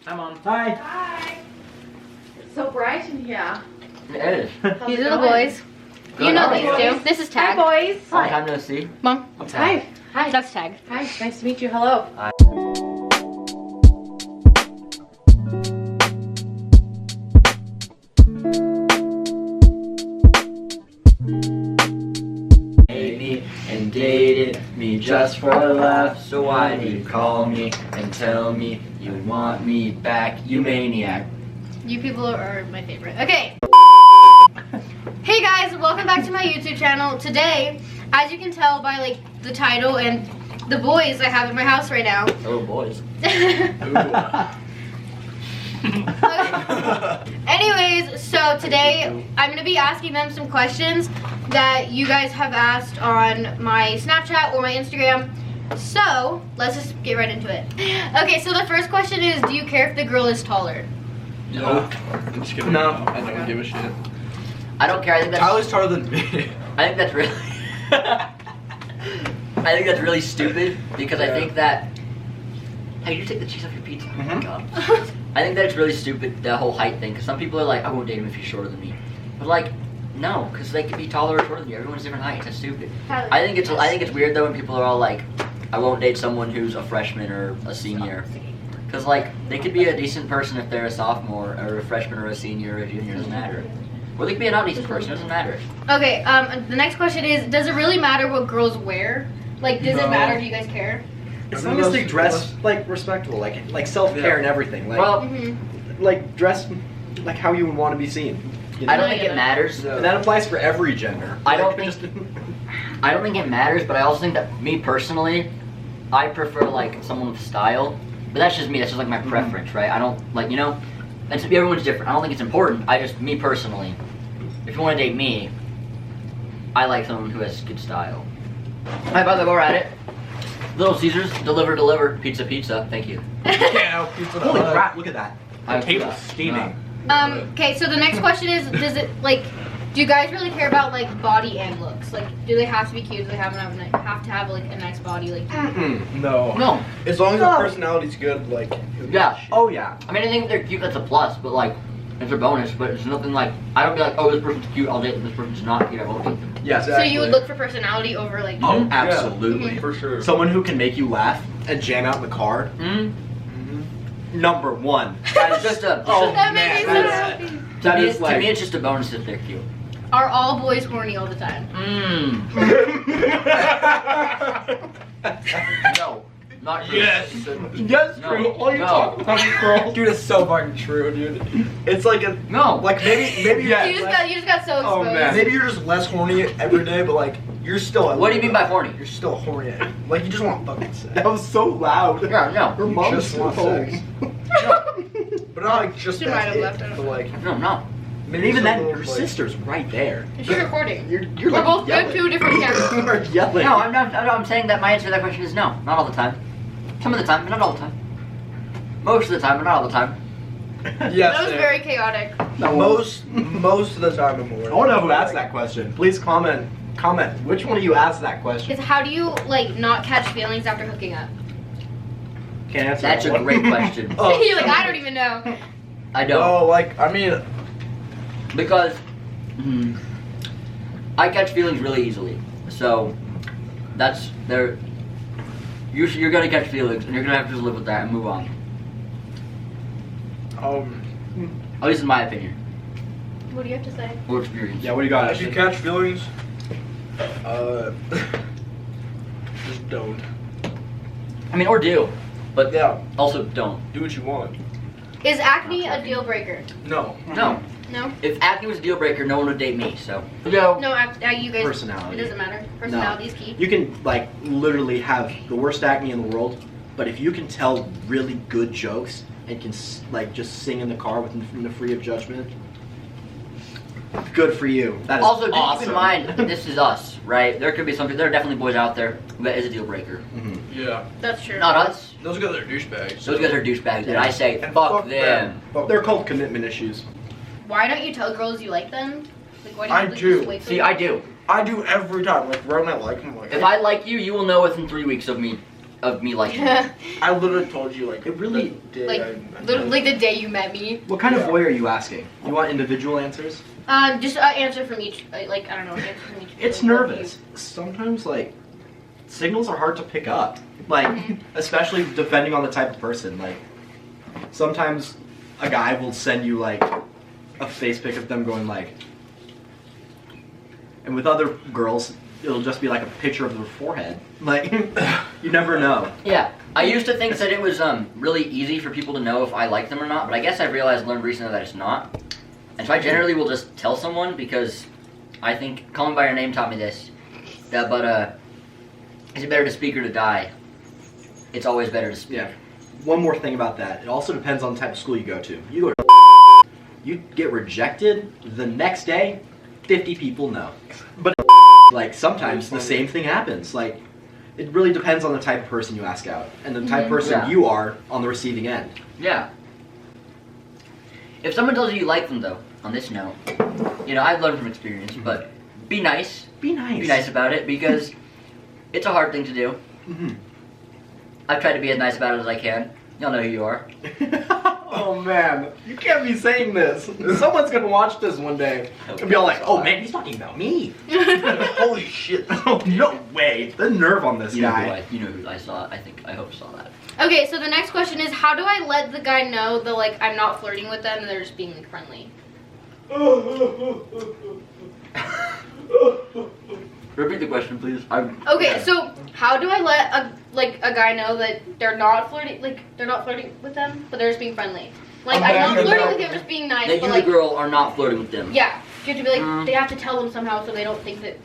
Hi, Mom. Hi. Hi. It's so bright in here. It is. These are the boys. Good. You know How are these you? two. This is Tag. Hi, boys. Long time no see. Mom. I'm Hi. Tag. Hi. That's Tag. Hi. Nice to meet you. Hello. Hate me and dated me just for a laugh. So why do you call me and tell me you want me back, you maniac? You people are my favorite. Okay. Hey guys, welcome back to my YouTube channel. Today, as you can tell by like the title and the boys I have at my house right now. Oh boys. Anyways, so today I'm gonna be asking them some questions that you guys have asked on my Snapchat or my Instagram. So let's just get right into it. Okay, so the first question is, do you care if the girl is taller? No. I'm just kidding. No. I don't give a shit. I don't care. I think that's. Tyler's taller than me. I think that's really. I think that's really stupid because I think that. Hey, you take the cheese off your pizza. Oh my god. I think that's really stupid, the whole height thing. Because some people are like, I won't date him if he's shorter than me. But like, no, because they could be taller or shorter than you. Everyone's different heights. That's stupid. I think it's weird though when people are all like, I won't date someone who's a freshman or a senior. Because like, they could be a decent person if they're a sophomore or a freshman or a senior or a junior. It doesn't matter. Or they could be a not decent person. It doesn't matter. Okay, the next question is, does it really matter what girls wear? Like, does it matter? Do you guys care? As long as they dress like respectable, like self-care and everything. Like, Well, like dress like how you would want to be seen. You know? I don't think it matters. And that applies for every gender. I don't Like, think I don't think it matters, but I also think that me personally, I prefer like someone with style. But that's just me. That's just like my preference, right? I don't like and to be everyone's different. I don't think it's important. Me personally, if you want to date me, I like someone who has good style. Alright, by the way, we're at it. Little Caesars, deliver, pizza, thank you. Yeah, pizza. Holy crap! Look at that. I Table's steaming. Okay, so the next question is, does it like, do you guys really care about like body and looks? Like, do they have to be cute? Do they have to have like a nice body? Like, No. No. As long as the personality's good, like. Yeah. Oh yeah. I mean, I think if they're cute, that's a plus, but like, it's a bonus, but it's nothing like, I don't be like, oh, this person's cute, I'll date them, this person's not cute, I won't date them. Yes. so you would look for personality over like. Oh, Mhm. absolutely. For sure. Someone who can make you laugh and jam out in the car. Number one. It's just a, That made me so that's- happy. That to is like. me, it's just a bonus if they're cute. Are all boys horny all the time? No. Not true. Yes. Yes, No. true. All you No. talk about is girls. Dude, it's so fucking true, dude. It's like a. No. Like maybe. Yeah. You just got so exposed. Oh man. Maybe you're just less horny every day, but like you're still. What do you mean by horny? You're still horny. Like you just want fucking sex. That was so loud. Yeah, no. Her mom's Just so want home. sex. But not like just She that might have it, left, I don't but know. like No. And maybe even some then, little, your like- sister's right there. She's recording. You're We're like both yelling. good, two different cameras. You're yelling. No, I'm saying that my answer to that question is no. Not all the time. Some of the time, but not all the time. Most of the time, but not all the time. Yes. That was very chaotic. Most of the time I'm horny. I want to know who asked that question. Please comment. Comment. Which one of you asked that question? Is how do you like not catch feelings after hooking up? Can't answer That's that a one. great question. Oh, You're like, I don't even know. I don't. No, like I mean, Because I catch feelings really easily. So that's there. You're gonna catch feelings, and you're gonna have to just live with that and move on. At least in my opinion What do you have to say? or experience. Yeah, what do you got? if you catch feelings, just don't. I mean, or do, but Yeah, also don't. do what you want. Is acne a deal breaker? No. No. No? If acne was a deal breaker, no one would date me. So no. No, you guys. Personality. It doesn't matter. Personality is key. You can like literally have the worst acne in the world, but if you can tell really good jokes and can like just sing in the car with the free of judgment, good for you. That is Also, awesome. keep in mind, this is us, right? There could be something. There are definitely boys out there that is a deal breaker. Yeah. That's true. Not us. Those guys are douchebags. Those guys are douchebags, and I say And fuck them. Fuck They're called commitment issues. Why don't you tell girls you like them? Like, why do you I like, do. just wait for See, them? I do. I do every time. Like, right when I like them, like. If I like you, you will know within 3 weeks of me of me liking them. I literally told you like It really- the day like, I literally, like the day you met me. What kind of boy are you asking? You want individual answers? Just answer from each. Like I don't know. Answer from each. It's like, what nervous. Sometimes, like, signals are hard to pick up. Like, especially depending on the type of person. Like, sometimes a guy will send you, like, a face pic of them going, like... And with other girls, it'll just be, like, a picture of their forehead. Like, you never know. Yeah, I used to think that it was really easy for people to know if I like them or not, but I guess I've learned recently that it's not. And so I generally will just tell someone because I think calling by your name taught me this. But is it better to speak or to die? It's always better to speak. Yeah. One more thing about that. It also depends on the type of school you go to. You go to you get rejected, the next day, 50 people know. But like sometimes the same thing happens. Like it really depends on the type of person you ask out and the type of person Yeah. you are on the receiving end. Yeah. If someone tells you you like them, though, on this note, I've learned from experience, but be nice. Be nice. Be nice about it because it's a hard thing to do. Mm-hmm. I've tried to be as nice about it as I can. Y'all know who you are. Oh man, you can't be saying this. Someone's gonna watch this one day and be all like, "Oh man, he's talking about me." Holy shit. Oh no way! The nerve on this You know guy. who I saw. I hope saw that. Okay, so the next question is, how do I let the guy know that like I'm not flirting with them and they're just being like, friendly? Repeat the question, please. Okay, so how do I let a guy know that they're not flirting with them, but they're just being friendly? Like I'm not flirting with them, just being nice. That but you, like, the girl, are not flirting with them. yeah, you have to be like they have to tell them somehow so they don't think that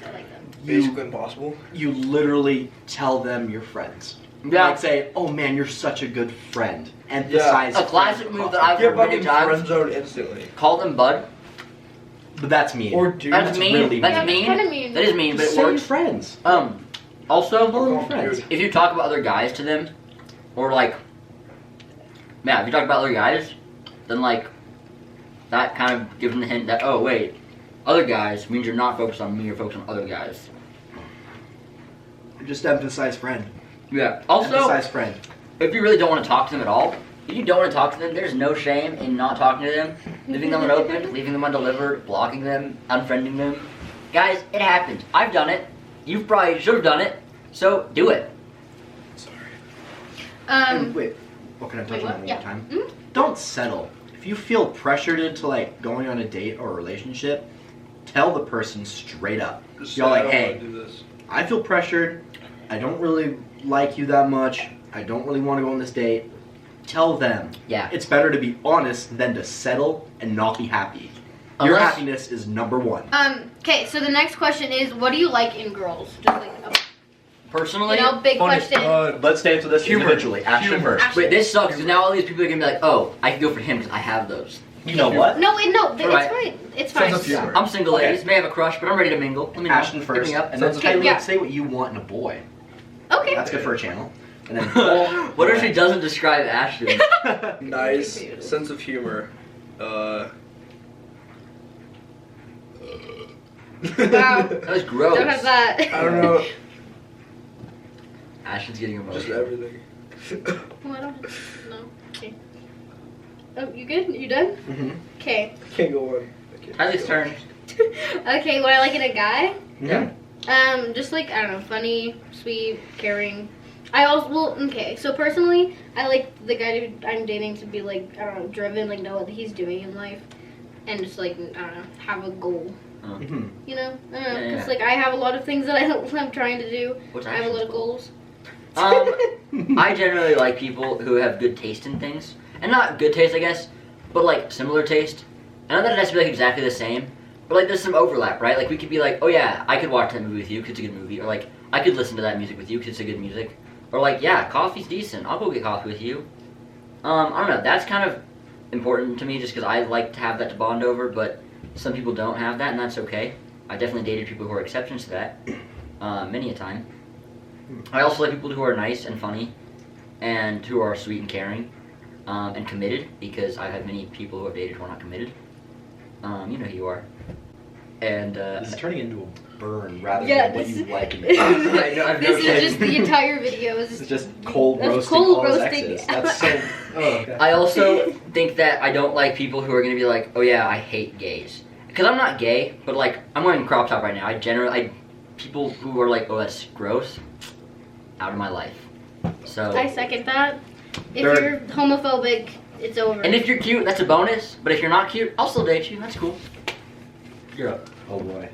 I like them. Basically impossible. You literally tell them you're friends. Yeah. Like say, "Oh man, you're such a good friend." Emphasize. A classic move that I've Get heard many fucking times. friend zone instantly. Call them bud. But that's mean. Or dude. That's mean. really That's Yeah, mean. that's kinda mean. That is mean, but Just it say you're works. friends. Also, Call them Oh, friends. dude. if you talk about other guys to them, or like, if you talk about other guys, then like, that kind of gives them the hint that, oh wait, other guys means you're not focused on me, you're focused on other guys. Just emphasize friend. Yeah. Also, Emphasize friend. if you really don't want to talk to them at all, if you don't want to talk to them, there's no shame in not talking to them, leaving them unopened, leaving them undelivered, blocking them, unfriending them. Guys, it happens. I've done it. You probably should have done it. So do it. And wait, what can I touch wait, on what? that one Yeah. more time? Mhm. Don't settle. If you feel pressured into like going on a date or a relationship, tell the person straight up. You're like, hey, Do this. I feel pressured. I don't really like you that much. I don't really want to go on this date. Tell them. Yeah. It's better to be honest than to settle and not be happy. Your Unless- happiness is number one. Okay, so the next question is, what do you like in girls? Just like Personally, big Funny. question. Let's answer this Humor. individually. Ashton Humor. first. wait, this sucks because now all these people are gonna be like, oh, I can go for him because I have those. You know what? No, it's Alright. fine. It's fine. Sense of humor. I'm single, Okay. ladies. May have a crush, but I'm ready to mingle. Let me know. Ashton Hit first, me up. and then Sounds Kylie, yeah. say what you want in a boy. Okay. That's good for a channel. And then What if she doesn't describe Ashton? Nice sense of humor. Wow. That was gross. Don't have that. I don't know. Ashton's getting Just emotional. everything. Oh, I don't know. Okay. Oh, you good? You done? Mhm. Okay. Can't go on. I can't Kylie's go. turn. Okay, what I like in a guy? Yeah. Just like, I don't know, funny, sweet, caring. I also, okay, so personally, I like the guy who I'm dating to be like, I don't know, driven, like know what he's doing in life. And just like, I don't know, have a goal. Mhm. You know? I don't know, Yeah, because yeah. like I have a lot of things that I'm trying to do. What's I have a lot of Ashton's goal? goals. I generally like people who have good taste in things. And not good taste, I guess, but like similar taste. I know that it has to be like exactly the same, but like there's some overlap, right? Like we could be like, oh yeah, I could watch that movie with you because it's a good movie. Or like, I could listen to that music with you because it's a good music. Or like, yeah, coffee's decent. I'll go get coffee with you. I don't know. That's kind of important to me just because I like to have that to bond over, but some people don't have that, and that's okay. I definitely dated people who are exceptions to that, many a time. I also like people who are nice and funny, and who are sweet and caring, and committed, because I've had many people who I've dated who are not committed. You know who you are. And This is turning into a burn rather Yeah, than what this you is- like in I know, I've This never is just the entire video. It's just cold That's roasting cold all his roasting. exes. That's so. Oh, okay. I also think that I don't like people who are gonna be like, oh yeah, I hate gays. Because I'm not gay, but like, I'm wearing a crop top right now. People who are like, oh that's gross, out of my life. So. I second that. If Third. you're homophobic, it's over. And if you're cute, that's a bonus. But if you're not cute, I'll still date you. That's cool. You're up. Oh boy.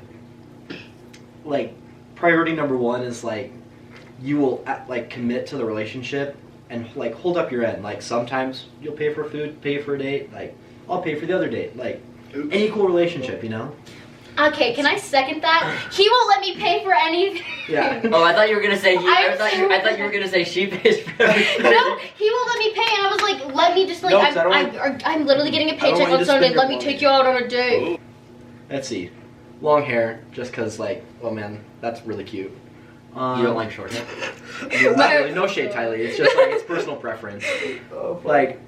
Like, priority number one is like, you will like commit to the relationship and like hold up your end. Like sometimes you'll pay for food, pay for a date. Like I'll pay for the other date. Like an equal relationship, you know? Okay, can I second that? He won't let me pay for anything. Yeah. Oh, I thought you were gonna say I'm I thought you were gonna say she pays for everything. No, he won't let me pay, and I was like, let me just like, No, 'cause I don't I'm literally getting a don't paycheck want you on to Sunday. spend Let your me money. take you out on a date. Let's see. Long hair, just cause like, oh man, that's really cute. You don't like short hair? Yeah, not really, no shade, Tylee. It's just like it's personal preference. Like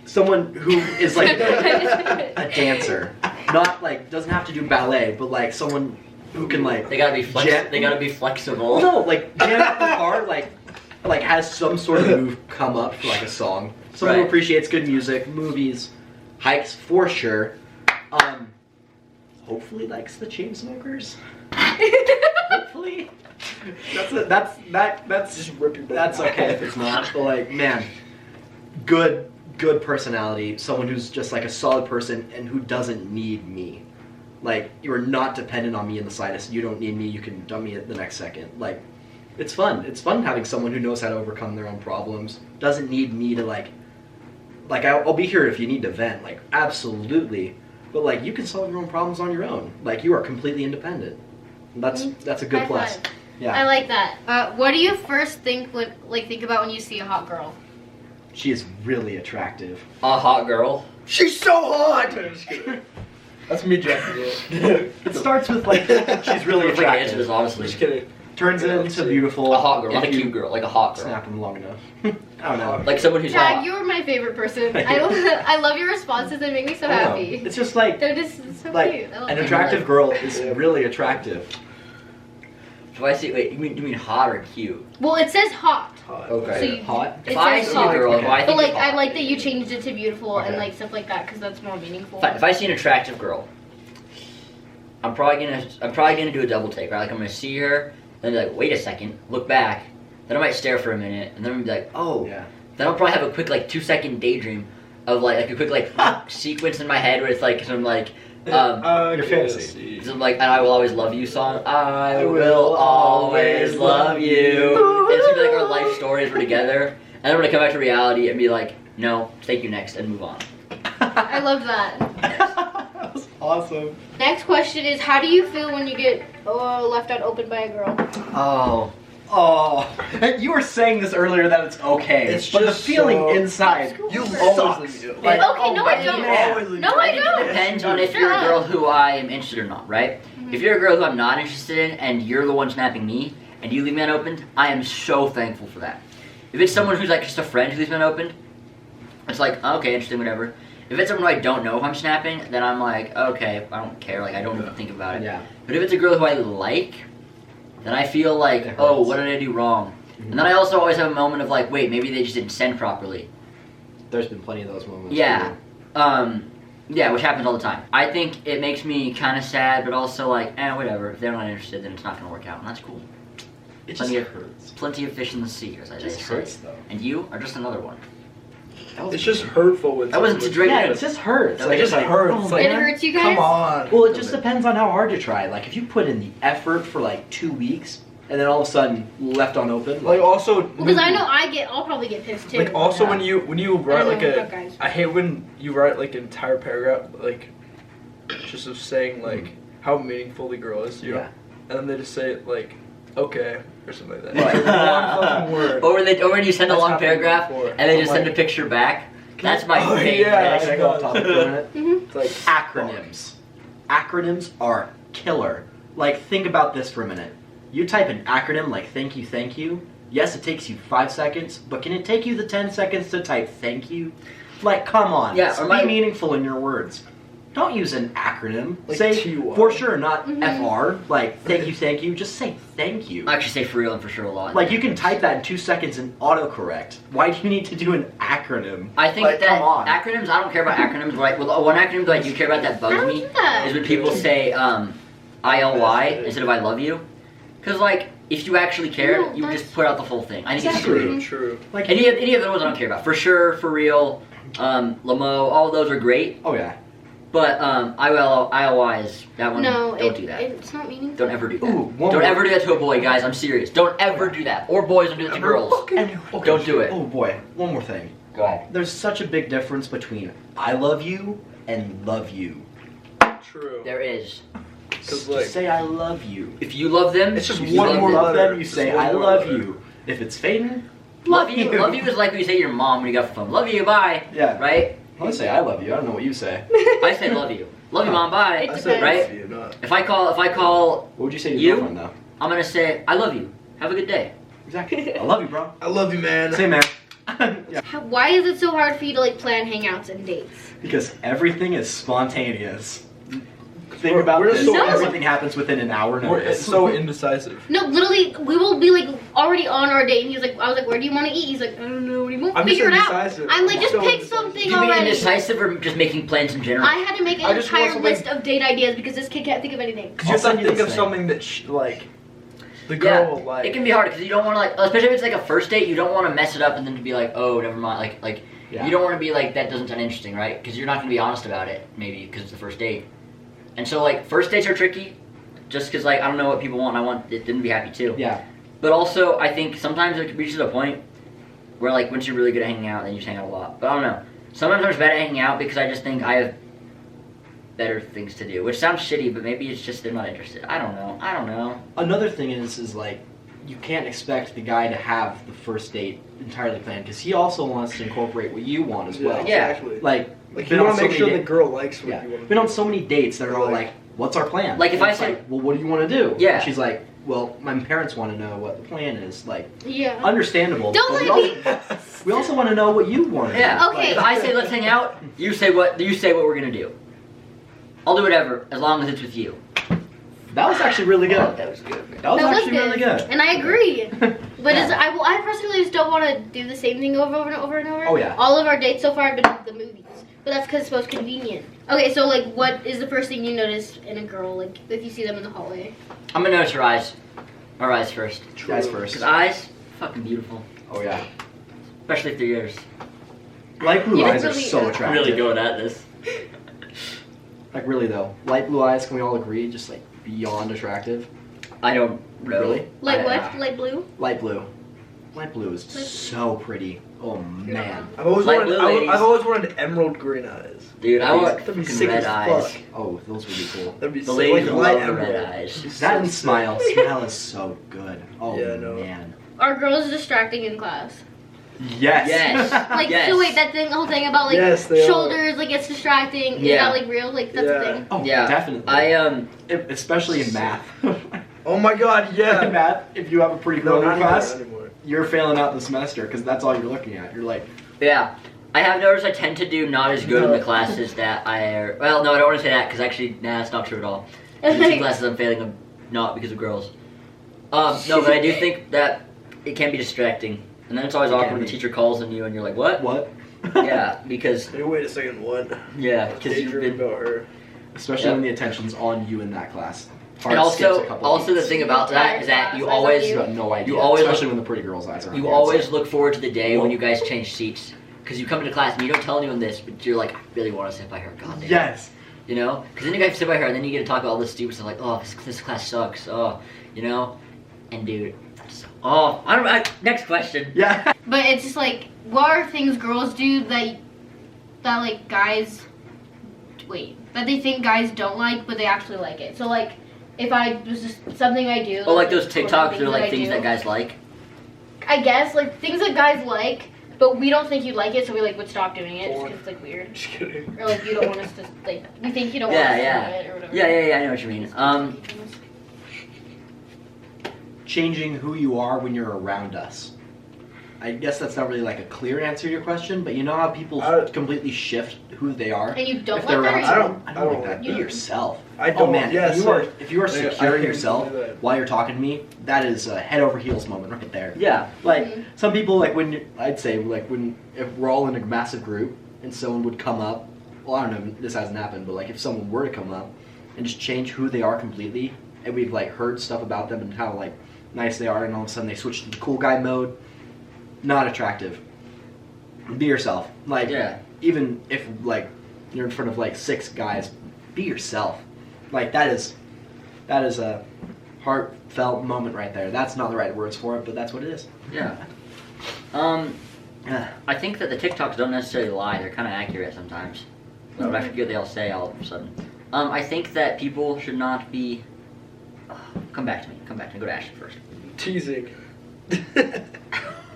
someone who is like a dancer, not like doesn't have to do ballet, but like someone who can like They gotta be They gotta be flexible. no, like jam up the car, like has some sort of move come up for like a song. Someone who Right. appreciates good music, movies, hikes for sure. Hopefully likes the Chainsmokers. Hopefully. That's Just rip your that's okay if it's not. But like, man, good personality. Someone who's just like a solid person and who doesn't need me. Like, you are not dependent on me in the slightest. You don't need me. You can dump me at the next second. Like, it's fun. It's fun having someone who knows how to overcome their own problems. Doesn't need me to like I'll be here if you need to vent. Like, absolutely. But like, you can solve your own problems on your own. Like, you are completely independent. That's a good High plus. five. Yeah. I like that. What do you first think about when you see a hot girl? She is really attractive. A hot girl. She's so hot. That's me, Jack. It starts with like she's really Perfect answers, attractive. honestly. Just kidding. Turns Yeah, into let's see. beautiful. A hot girl, not a if you cute girl, like a hot girl. Snap them long enough. I don't know. Like someone who's Tag, hot. you're my favorite person. I love your responses. They make me so I don't know. happy. It's just like They're just so like cute. I love an them. attractive girl is really attractive. Do I see? Wait, you mean hot or cute? Well, it says hot. Okay. So you- Hot. If It I says see hot. a girl who I But think like, is I hot, like that you changed it to beautiful and Okay. like stuff like that because that's more meaningful. if I see an attractive girl, I'm probably gonna do a double take, right? Like I'm gonna see her, then be like, wait a second, look back, then I might stare for a minute, and then I'm gonna be like, oh. Yeah. Then I'll probably have a quick like 2-second daydream of like a quick like sequence in my head where it's like some like Your fantasy. some like "And I Will Always Love You" song. I will always love you. And it's gonna be like our life stories were together, and then I'm gonna come back to reality and be like, no, take you next, and move on. I love that. That was awesome. Next question is, how do you feel when you get left out open by a girl? Oh, and you were saying this earlier that it's okay, It's but the just feeling so- inside You sucks. always leave. Like, Okay, no, I oh, don't. man. No, I think don't. it depends on if Shut you're a up. girl who I am interested or not, right? If you're a girl who I'm not interested in and you're the one snapping me and you leave me unopened, I am so thankful for that. If it's someone who's like just a friend who leaves me unopened, it's like, okay, interesting, whatever. If it's someone who I don't know who I'm snapping, then I'm like, okay, I don't care, like I don't even think about it. Yeah. But if it's a girl who I like, then I feel like, It oh, hurts. what did I do wrong? And then I also always have a moment of like, wait, maybe they just didn't send properly. There's been plenty of those moments. Yeah. Yeah, which happens all the time. I think it makes me kind of sad, but also like, whatever. If they're not interested, then it's not going to work out, and that's cool. It just Plenty of- hurts. Plenty of fish in the sea, as I It just say. hurts though. And you are just another one. It's just hurtful with. That wasn't to drink. Yeah, it just hurts. It Like, just it's like, hurts. oh, Like, It man. hurts you guys? Come on. Well, it just depends on how hard you try. Like, if you put in the effort for like 2 weeks and then all of a sudden left unopened, Like also. Because I know I'll probably get pissed too. Like also Yeah. when you write like know about guys. I hate when you write like an entire paragraph like just of saying like how meaningful the girl is to you, Yeah. and then they just say like okay or something like that. Right. It's like one fucking word. Or when you send a That's long happened paragraph before. and they I'm just send a like- picture back. That's my Oh, favorite. yeah. Can I go off topic for a minute? Mhm. It's like Acronyms. Acronyms are killer. Like, think about this for a minute. You type an acronym like thank you. Yes, it takes you 5 seconds, but can it take you the 10 seconds to type thank you? Like, come on. Yeah, or Be my- meaningful in your words. don't use an acronym. Like say TY. for sure, not Mhm. FR. Like thank you. Just say thank you. I actually say for real and for sure a lot. Like you can type that in 2 seconds and autocorrect. Why do you need to do an acronym? I think like, that come on. acronyms, I don't care about acronyms. Right? Well, one acronym that I do care about that I bugs don't me do that. is when people say ILY instead of I love you. Because, like, if you actually cared, No, you would that's- just put out the full thing. I think Exactly. it's stupid. True. Like Any of those I don't care about. For sure, for real, Lamo, all of those are great. oh yeah. But ILY is that one. No, don't do that. It's not meaningful. Don't ever do that. Ooh, one Don't more. ever do that to a boy, guys. I'm serious. Don't ever do that. Or boys, don't do it to girls. Don't do it. Oh boy, one more thing. Go ahead. There's such a big difference between I love you and love you. True. There is. Because Just like, say I love you. If you love them, It's just if you one If you more love them, love letter. them, you Just say one I more love letter. you. If it's Faden, love you. Love you is like when you say to your mom when you got off the phone. Love you, bye. Yeah. Right? I say I love you. I don't know what you say. I say love you. Love you, mom. Bye. It I depends. said Right? you, not. If I call, What would you say to You? your girlfriend though? I'm gonna say I love you. Have a good day. Exactly. I love you, bro. I love you, man. Say man. Yeah. Why is it so hard for you to like plan hangouts and dates? Because everything is spontaneous. Think We're- about we're this. so- Everything happens within an hour We're notice. so indecisive. No, literally, we will be like already on our date, and he's like, I was like, where do you want to eat? He's like, I don't know. What do you want? I'm just Figure it out. indecisive. I'm like, just so pick indecisive. something Do you mean already. indecisive or just making plans in general? I had to make I an just want entire something- list of date ideas because this kid can't think of anything. Because you I'll have to send you think this of thing. something that like the Yeah, girl will like. it can be hard because you don't want to like, especially if it's like a first date, you don't want to mess it up and then to be like, oh, never mind. Like Yeah. you don't want to be like that doesn't sound interesting, right? Because you're not gonna be honest about it, maybe because it's the first date. And so like first dates are tricky, just because like I don't know what people want. And I want it to be happy too. Yeah. But also I think sometimes it reaches a point where like once you're really good at hanging out, then you just hang out a lot. But I don't know. Sometimes I'm just bad at hanging out because I just think I have better things to do, which sounds shitty, but maybe it's just they're not interested. I don't know. Another thing is like you can't expect the guy to have the first date entirely planned because he also wants to incorporate what you want as well. Yeah. Exactly. Like Like been you on want so to make sure many the da- girl likes what yeah. you want. Been on so many dates that are all Like- like, "What's our plan?" Like, if And I it's said- like, "Well, what do you want to do?" Yeah. And she's like, "Well, my parents want to know what the plan is." Like, Yeah. understandable. Don't but let me. we also want to know what you want. to Yeah. do. Okay. If I say let's hang out, you say what we're gonna do. I'll do whatever as long as it's with you. That was actually really good. Oh, that was good. Man. That was That was actually really good. And I agree. But Yeah. I personally just don't want to do the same thing over and over and over. Oh, yeah. All of our dates so far have been the movies, but that's because it's most convenient. Okay, so like, what is the first thing you notice in a girl, like if you see them in the hallway? I'm gonna notice her eyes. Her eyes first. Guys first. Because eyes, fucking beautiful. Oh yeah. Especially if they're yours. Light blue Yeah, eyes are really, so yeah. attractive. Really going at this. Like really though, light blue eyes. Can we all agree? Just like beyond attractive. I don't know. Really? Like what? yeah. Light blue? Light blue. Light blue is so pretty. Oh man. I've always Like wanted. blue ladies. I've always wanted emerald green eyes. Dude, I want That'd be fucking sick red as eyes. fuck. Oh, those would be cool. That'd be The sick. ladies Like love light the red emerald. eyes. That'd be That so and sick. smile. Smile is so good. Oh Yeah, I know. man. Are girls distracting in class? Yes. Yes. Like, Yes. so wait, that thing, whole thing about like Yes, they are. shoulders, like it's distracting. Is Yeah. that like real? Like that's a Yeah. thing. Oh, Yeah. definitely. Especially in math. Oh my god, In yeah. math, if you have a pretty No, girl in not your class, anymore. you're failing out the semester because that's all you're looking at. You're like, Yeah. I have noticed I tend to do not as good in the classes that I are. Well, no, I don't want to say that because actually, nah, that's not true at all. The two classes I'm failing them not because of girls. No, but I do think that it can be distracting. And then it's always It can awkward when the be. teacher calls on you and you're like, what? what? Yeah, because, Hey, wait a second, what? yeah, because you've Daydream been. about her. Especially Yep. when the attention's on you in that class. And Hard skips a also, couple also the weeks. thing about that is that you always, You got no idea. You always especially when the pretty girl's eyes are on you you. always look forward to the day when you guys change seats. Because you come into class and you don't tell anyone this, but you're like, I really want to sit by her. God damn. Yes. You know? Because then you guys sit by her and then you get to talk about all this stupid stuff like, oh, this class sucks. Oh, you know? And dude, that's oh, I don't next question. Yeah. But it's just like, what are things girls do that like guys, that they think guys don't like, but they actually like it. So like, if I was just something I do. Oh, like those things TikToks or like I things do, that guys like. I guess like things that guys like, but we don't think you like it, so we like would stop doing it just Porn. 'cause it's like weird, Just kidding. or like you don't want us to like we think you don't Yeah, want us yeah. to do it or whatever. Yeah, I know what you mean. Changing who you are when you're around us. I guess that's not really like a clear answer to your question, but you know how people completely shift who they are? And you don't if they're like around that? someone? I don't like that. Be yourself. I don't. Oh man, Yeah, if you are secure in I yourself do that. while you're talking to me, that is a head over heels moment right there. Yeah. Like some people, like I'd say like if we're all in a massive group and someone would come up, well I don't know, this hasn't happened, but like if someone were to come up and just change who they are completely, and we've like heard stuff about them and how like nice they are, and all of a sudden they switch to the cool guy mode, not attractive. Be yourself. Like even if like you're in front of like 6 guys, be yourself. Like that is a heartfelt moment right there. That's not the right words for it, but that's what it is. Yeah. I think that the TikToks don't necessarily lie. They're kind of accurate sometimes. But I forget what they all say all of a sudden. I think that people should not be... come back to me. Go to Ashton first. Teasing.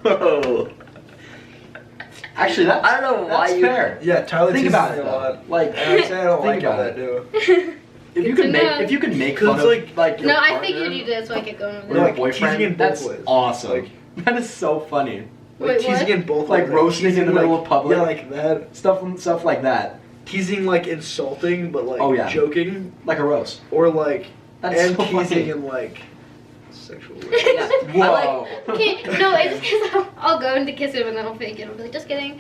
Oh. Actually, that's, I don't know why that's you... fair. Yeah, Tyler Think teases about me it a though. lot. Like, And I say I don't think like how about that it. do. If you could make fun of like your No, I partner figured you did, so I get going with or it. your Like, teasing in boyfriend, both that's ways. awesome. Like- that is so funny. Like Wait, teasing what? in both Like ways. roasting in teasing, the middle like- of public. Yeah, like that. Stuff like that. Teasing like insulting, but like Oh, yeah. joking, Like a roast. or like That's and so teasing funny. in like sexual ways. Yeah. Whoa. Okay, no, it's just because I'll go in to kiss him and then I'll fake it. I'll be like, just kidding.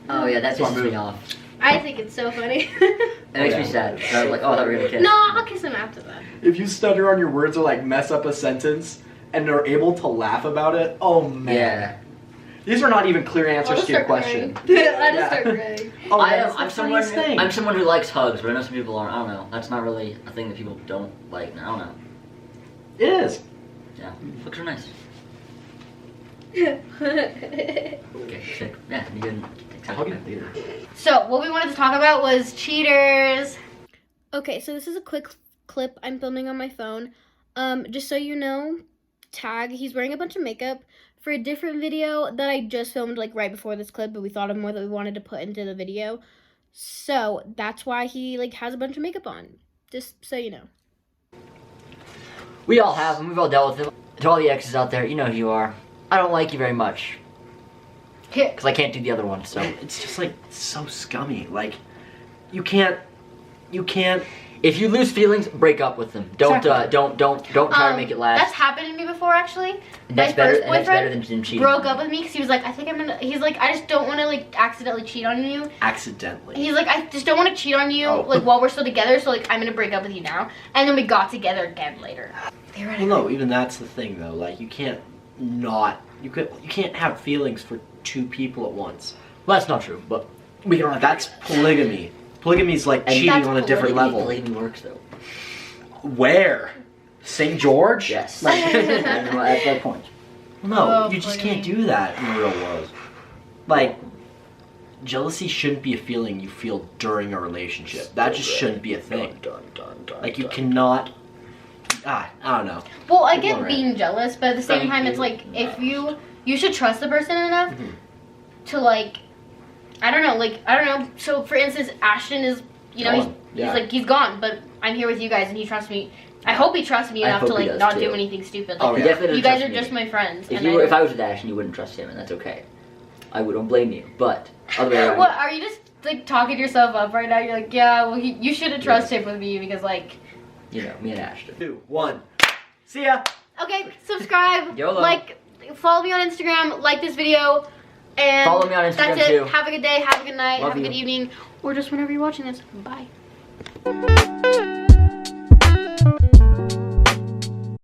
Oh yeah, that That's my pisses me move. off. I think it's so funny. It makes me sad. I was like, oh, I thought we were gonna kiss. No, I'll kiss him after that. If you stutter on your words or like mess up a sentence and are able to laugh about it, oh man. Yeah. These are not even clear I'll answers just to your start question. crying. I'll just start crying. Oh, I'm someone who likes hugs, but I know some people aren't. I don't know. That's not really a thing that people don't like. I don't know. It is. Yeah. Hugs are nice. Okay, sick. Yeah, you didn't. Hug it later. So, what we wanted to talk about was cheaters. Okay, so this is a quick clip I'm filming on my phone. Just so you know, tag, he's wearing a bunch of makeup for a different video that I just filmed like right before this clip, but we thought of more that we wanted to put into the video. So, that's why he like has a bunch of makeup on. Just so you know. We all have them. We've all dealt with them. To all the exes out there, you know who you are. I don't like you very much. Because I can't do the other one, so. It's just like so scummy. Like you can't. If you lose feelings, break up with them. Don't don't try to make it last. That's happened to me before, actually. That's My better. first And that's better boyfriend than cheating. broke up with me because he was like, he's like, I just don't want to like accidentally cheat on you. Accidentally. He's like, I just don't want to cheat on you, Oh. like while we're still together. So like, I'm gonna break up with you now. And then we got together again later. Well, no, even that's the thing though. Like you can't have feelings for 2 people at once. Well, that's not true, but That's polygamy. Polygamy's like cheating that's on a different level. polygamy works though. Where? St. George? Yes. Like, That's my point. no, Oh, you just polygamy. can't do that in the real world. Like, jealousy shouldn't be a feeling you feel during a relationship. That just shouldn't be a thing. Like, you cannot. I don't know. Well, I People get are being jealous, but at the same Thank time, you. it's like if you should trust the person enough Mhm. to like, I don't know. So for instance, Ashton is, you know, Gone. Yeah. he's gone, but I'm here with you guys, and he trusts me. I hope he trusts me I enough to hope he like does, not too. do anything stupid. Oh, Like, He definitely you doesn't guys are trust just me. my friends. If and you were, I if I was with Ashton, you wouldn't trust him, and that's okay. I don't blame you, but other way around. What are you just like talking yourself up right now? You're like, yeah, well, you shouldn't trust him with me because like. You know, me and Ashton. 2, 1. See ya. Okay, subscribe, YOLO. like, follow me on Instagram, like this video, and Follow me on Instagram, that's it. too. Have a good day, have a good night, Love have a good you. evening, or just whenever you're watching this. Bye.